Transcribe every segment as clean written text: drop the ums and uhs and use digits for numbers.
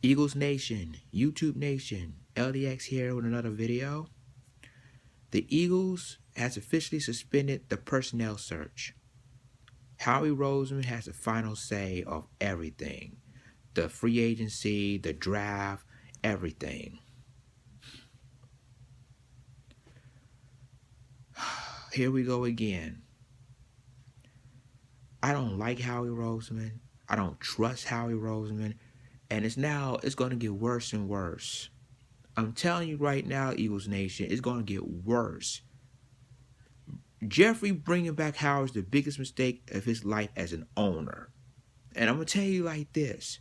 Eagles Nation, YouTube Nation, LDX here with another video. The Eagles has officially suspended the personnel search. Howie Roseman has the final say of everything. The free agency, the draft, everything. Here we go again. I don't like Howie Roseman. I don't trust Howie Roseman. And it's going to get worse and worse. I'm telling you right now, Eagles Nation, it's going to get worse. Jeffrey bringing back Howard is the biggest mistake of his life as an owner. And I'm going to tell you like this.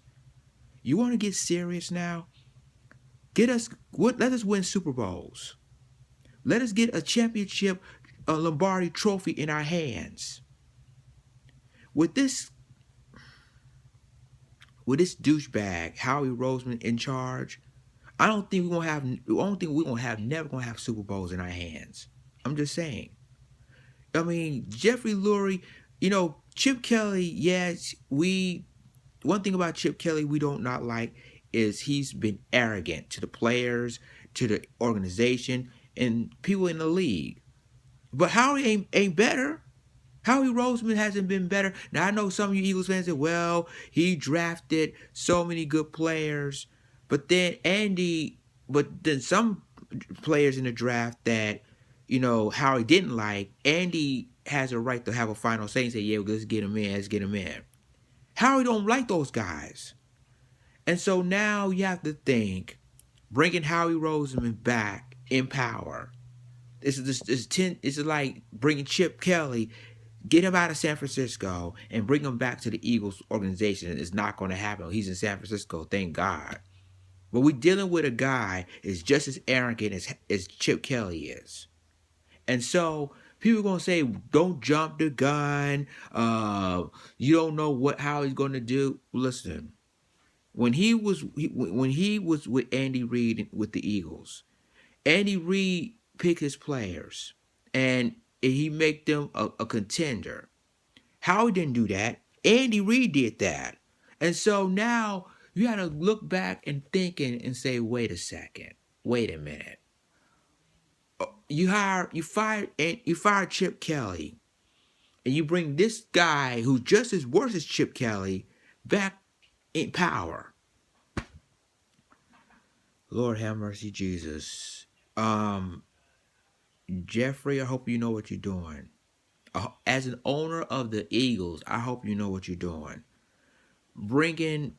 You want to get serious now? Let us win Super Bowls. Let us get a championship, a Lombardi trophy in our hands. With this douchebag, Howie Roseman in charge, I don't think we're never gonna have Super Bowls in our hands. I'm just saying. I mean, Jeffrey Lurie, Chip Kelly, yes, one thing about Chip Kelly we don't not like is he's been arrogant to the players, to the organization, and people in the league. But Howie ain't better. Howie Roseman hasn't been better. Now, I know some of you Eagles fans say, well, he drafted so many good players. But then some players in the draft that, Howie didn't like, Andy has a right to have a final say and say, yeah, let's get him in. Howie don't like those guys. And so now you have to think, bringing Howie Roseman back in power. It's like bringing Chip Kelly, get him out of San Francisco and bring him back to the Eagles organization. It's not going to happen. He's in San Francisco, thank God. But we're dealing with a guy is just as arrogant as Chip Kelly is. And so people are going to say, don't jump the gun. You don't know how he's going to do. Listen, when he was with Andy Reid with the Eagles, Andy Reid picked his players and he make them a contender. Howie didn't do that. Andy Reid did that. And so now you got to look back and thinking and say, wait a second, wait a minute. You fired Chip Kelly, and you bring this guy who's just as worse as Chip Kelly back in power. Lord have mercy, Jesus. Jeffrey, I hope you know what you're doing. As an owner of the Eagles, I hope you know what you're doing.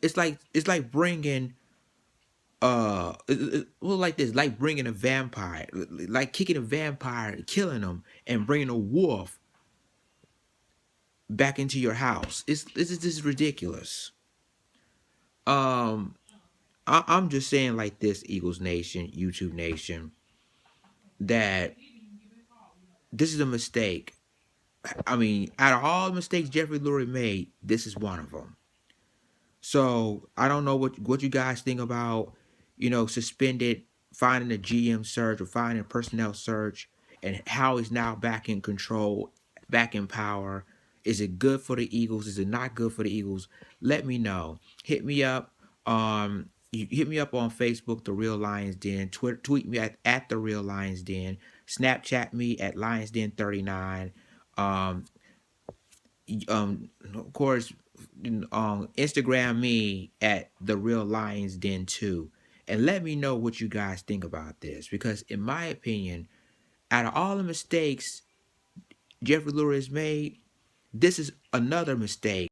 It's like bringing like bringing a vampire, like kicking a vampire, killing him, and bringing a wolf back into your house. This is ridiculous. I'm just saying like this, Eagles Nation, YouTube Nation, that this is a mistake. I mean, out of all the mistakes Jeffrey Lurie made, this is one of them. So I don't know what you guys think about, suspended, finding a GM search or finding a personnel search, and how he's now back in control, back in power. Is it good for the Eagles? Is it not good for the Eagles? Let me know. Hit me up. Hit me up on Facebook, The Real Lions Den. Tweet me at The Real Lions Den. Snapchat me at Lions Den 39. Of course, Instagram me at The Real Lions Den 2. And let me know what you guys think about this. Because in my opinion, out of all the mistakes Jeffrey Lurie has made, this is another mistake.